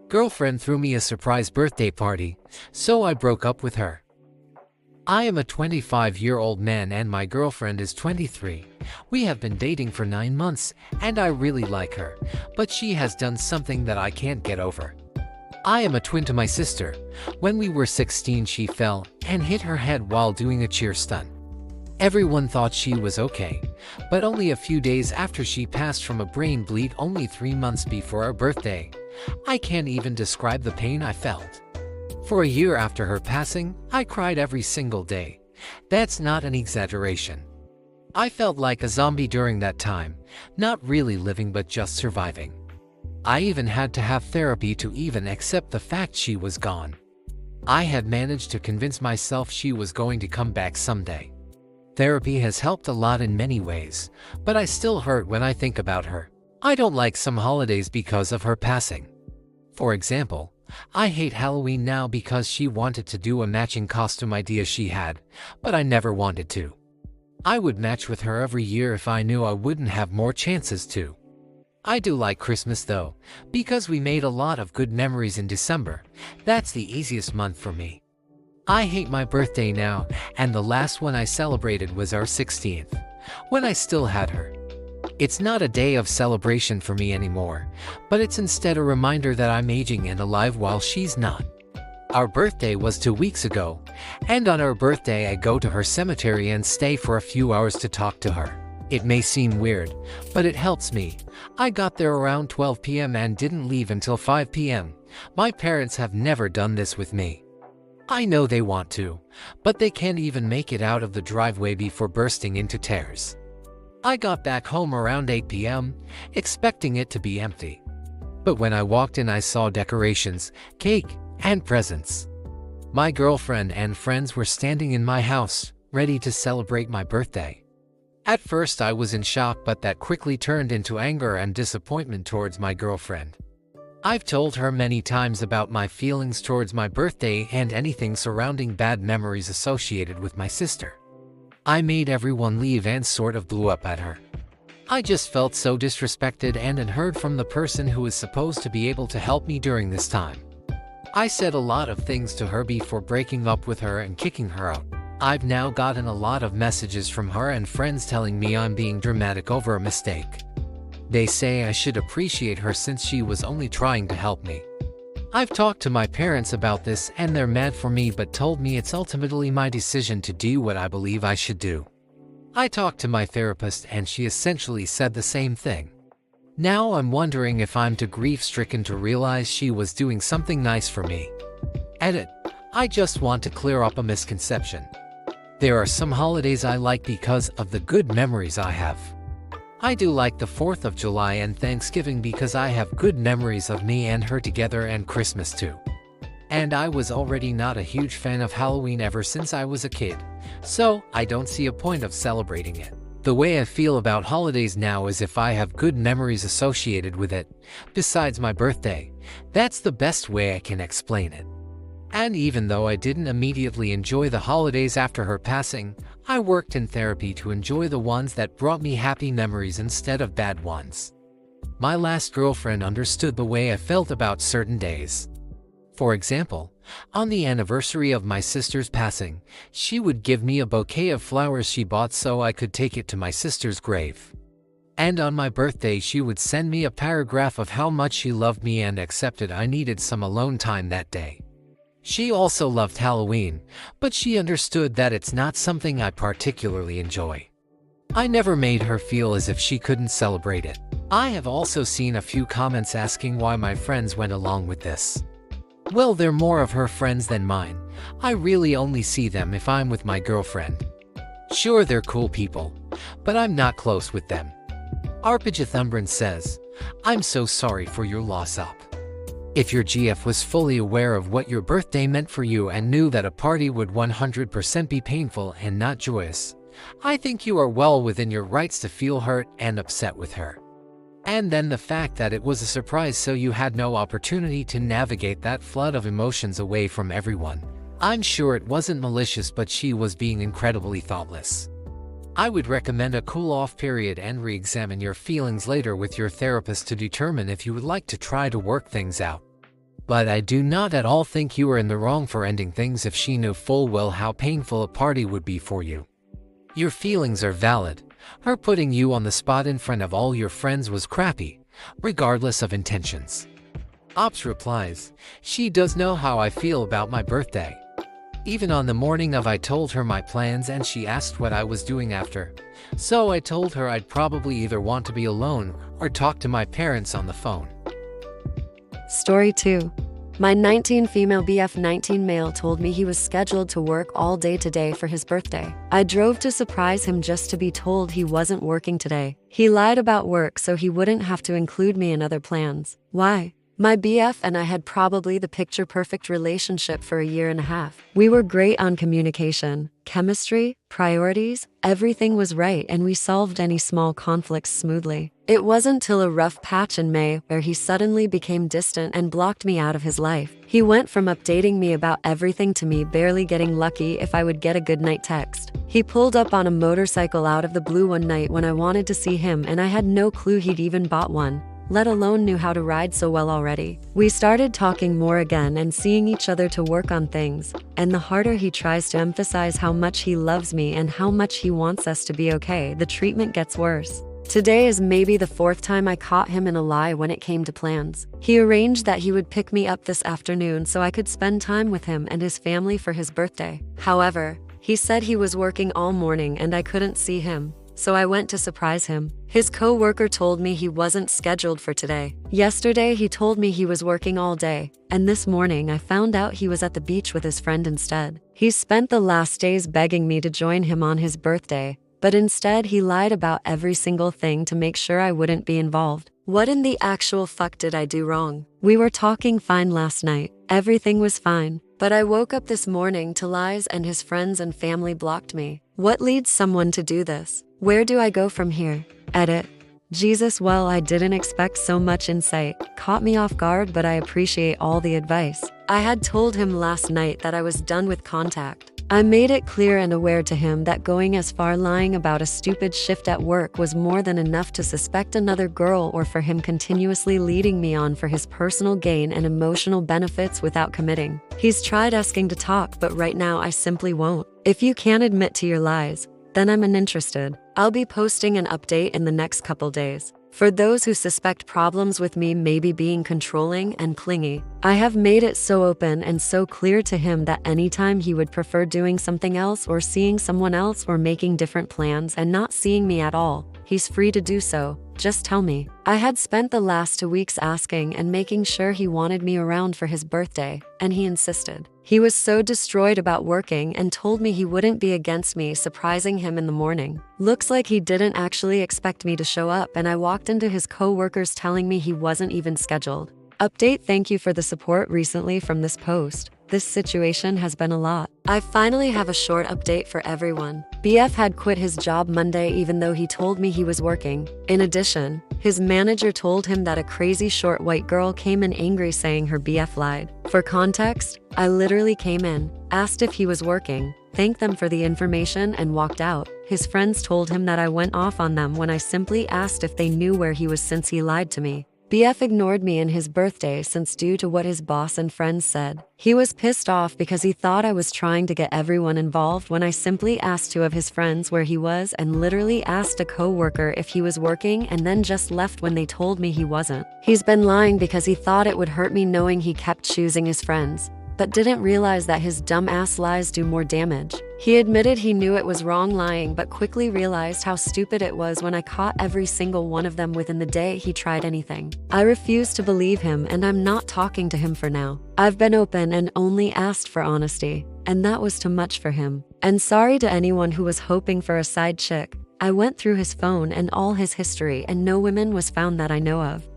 girlfriend threw me a surprise birthday party, so I broke up with her. I am a 25-year-old man and my girlfriend is 23. We have been dating for 9 months and I really like her, but she has done something that I can't get over. I am a twin to my sister. When we were 16, she fell and hit her head while doing a cheer stunt. Everyone thought she was okay, but only a few days after she passed from a brain bleed, only 3 months before our birthday. I can't even describe the pain I felt. For a year after her passing, I cried every single day. That's not an exaggeration. I felt like a zombie during that time, not really living but just surviving. I even had to have therapy to even accept the fact she was gone. I had managed to convince myself she was going to come back someday. Therapy has helped a lot in many ways, but I still hurt when I think about her. I don't like some holidays because of her passing. For example, I hate Halloween now because she wanted to do a matching costume idea she had, but I never wanted to. I would match with her every year if I knew I wouldn't have more chances to. I do like Christmas though, because we made a lot of good memories in December. That's the easiest month for me. I hate my birthday now, and the last one I celebrated was our 16th, when I still had her. It's not a day of celebration for me anymore, but it's instead a reminder that I'm aging and alive while she's not. Our birthday was 2 weeks ago, and on our birthday I go to her cemetery and stay for a few hours to talk to her. It may seem weird, but it helps me. I got there around 12 p.m. and didn't leave until 5 p.m. My parents have never done this with me. I know they want to, but they can't even make it out of the driveway before bursting into tears. I got back home around 8 p.m., expecting it to be empty. But when I walked in, I saw decorations, cake, and presents. My girlfriend and friends were standing in my house, ready to celebrate my birthday. At first I was in shock, but that quickly turned into anger and disappointment towards my girlfriend. I've told her many times about my feelings towards my birthday and anything surrounding bad memories associated with my sister. I made everyone leave and sort of blew up at her. I just felt so disrespected and unheard from the person who was supposed to be able to help me during this time. I said a lot of things to her before breaking up with her and kicking her out. I've now gotten a lot of messages from her and friends telling me I'm being dramatic over a mistake. They say I should appreciate her since she was only trying to help me. I've talked to my parents about this and they're mad for me but told me it's ultimately my decision to do what I believe I should do. I talked to my therapist and she essentially said the same thing. Now I'm wondering if I'm too grief-stricken to realize she was doing something nice for me. Edit. I just want to clear up a misconception. There are some holidays I like because of the good memories I have. I do like the 4th of July and Thanksgiving because I have good memories of me and her together, and Christmas too. And I was already not a huge fan of Halloween ever since I was a kid, so I don't see a point of celebrating it. The way I feel about holidays now is if I have good memories associated with it, besides my birthday. That's the best way I can explain it. And even though I didn't immediately enjoy the holidays after her passing, I worked in therapy to enjoy the ones that brought me happy memories instead of bad ones. My last girlfriend understood the way I felt about certain days. For example, on the anniversary of my sister's passing, she would give me a bouquet of flowers she bought so I could take it to my sister's grave. And on my birthday she would send me a paragraph of how much she loved me and accepted I needed some alone time that day. She also loved Halloween, but she understood that it's not something I particularly enjoy. I never made her feel as if she couldn't celebrate it. I have also seen a few comments asking why my friends went along with this. Well, they're more of her friends than mine. I really only see them if I'm with my girlfriend. Sure, they're cool people, but I'm not close with them. Arpajathumbran says, I'm so sorry for your loss up. If your GF was fully aware of what your birthday meant for you and knew that a party would 100% be painful and not joyous, I think you are well within your rights to feel hurt and upset with her. And then the fact that it was a surprise, so you had no opportunity to navigate that flood of emotions away from everyone. I'm sure it wasn't malicious, but she was being incredibly thoughtless. I would recommend a cool-off period and re-examine your feelings later with your therapist to determine if you would like to try to work things out. But I do not at all think you are in the wrong for ending things if she knew full well how painful a party would be for you. Your feelings are valid. Her putting you on the spot in front of all your friends was crappy, regardless of intentions. Ops replies, she does know how I feel about my birthday. Even on the morning of I told her my plans and she asked what I was doing after. So I told her I'd probably either want to be alone or talk to my parents on the phone. Story 2. My 19 female BF 19 male told me he was scheduled to work all day today for his birthday. I drove to surprise him just to be told he wasn't working today. He lied about work so he wouldn't have to include me in other plans. Why? My BF and I had probably the picture-perfect relationship for a year and a half. We were great on communication, chemistry, priorities, everything was right, and we solved any small conflicts smoothly. It wasn't till a rough patch in May where he suddenly became distant and blocked me out of his life. He went from updating me about everything to me barely getting lucky if I would get a goodnight text. He pulled up on a motorcycle out of the blue one night when I wanted to see him, and I had no clue he'd even bought one, let alone knew how to ride so well already. We started talking more again and seeing each other to work on things, and the harder he tries to emphasize how much he loves me and how much he wants us to be okay, the treatment gets worse. Today is maybe the 4th time I caught him in a lie when it came to plans. He arranged that he would pick me up this afternoon so I could spend time with him and his family for his birthday. However, he said he was working all morning and I couldn't see him, so I went to surprise him. His co-worker told me he wasn't scheduled for today. Yesterday, he told me he was working all day, and this morning I found out he was at the beach with his friend instead. He spent the last days begging me to join him on his birthday, but instead he lied about every single thing to make sure I wouldn't be involved. What in the actual fuck did I do wrong? We were talking fine last night. Everything was fine. But I woke up this morning to lies and his friends and family blocked me. What leads someone to do this? Where do I go from here? Edit. Jesus, well, I didn't expect so much insight. Caught me off guard, but I appreciate all the advice. I had told him last night that I was done with contact. I made it clear and aware to him that going as far lying about a stupid shift at work was more than enough to suspect another girl or for him continuously leading me on for his personal gain and emotional benefits without committing. He's tried asking to talk, but right now I simply won't. If you can't admit to your lies, then I'm uninterested. I'll be posting an update in the next couple days. For those who suspect problems with me maybe being controlling and clingy, I have made it so open and so clear to him that anytime he would prefer doing something else or seeing someone else or making different plans and not seeing me at all, he's free to do so. Just tell me. I had spent the last 2 weeks asking and making sure he wanted me around for his birthday, and he insisted. He was so destroyed about working and told me he wouldn't be against me surprising him in the morning. Looks like he didn't actually expect me to show up, and I walked into his co-workers telling me he wasn't even scheduled. Update: thank you for the support recently from this post. This situation has been a lot. I finally have a short update for everyone. BF had quit his job Monday even though he told me he was working. In addition, his manager told him that a crazy short white girl came in angry saying her BF lied. For context, I literally came in, asked if he was working, thanked them for the information and walked out. His friends told him that I went off on them when I simply asked if they knew where he was since he lied to me. BF ignored me in his birthday since due to what his boss and friends said. He was pissed off because he thought I was trying to get everyone involved when I simply asked 2 of his friends where he was and literally asked a co-worker if he was working and then just left when they told me he wasn't. He's been lying because he thought it would hurt me knowing he kept choosing his friends, but didn't realize that his dumb-ass lies do more damage. He admitted he knew it was wrong lying but quickly realized how stupid it was when I caught every single one of them within the day he tried anything. I refuse to believe him and I'm not talking to him for now. I've been open and only asked for honesty, and that was too much for him. And sorry to anyone who was hoping for a side chick. I went through his phone and all his history and no women was found that I know of.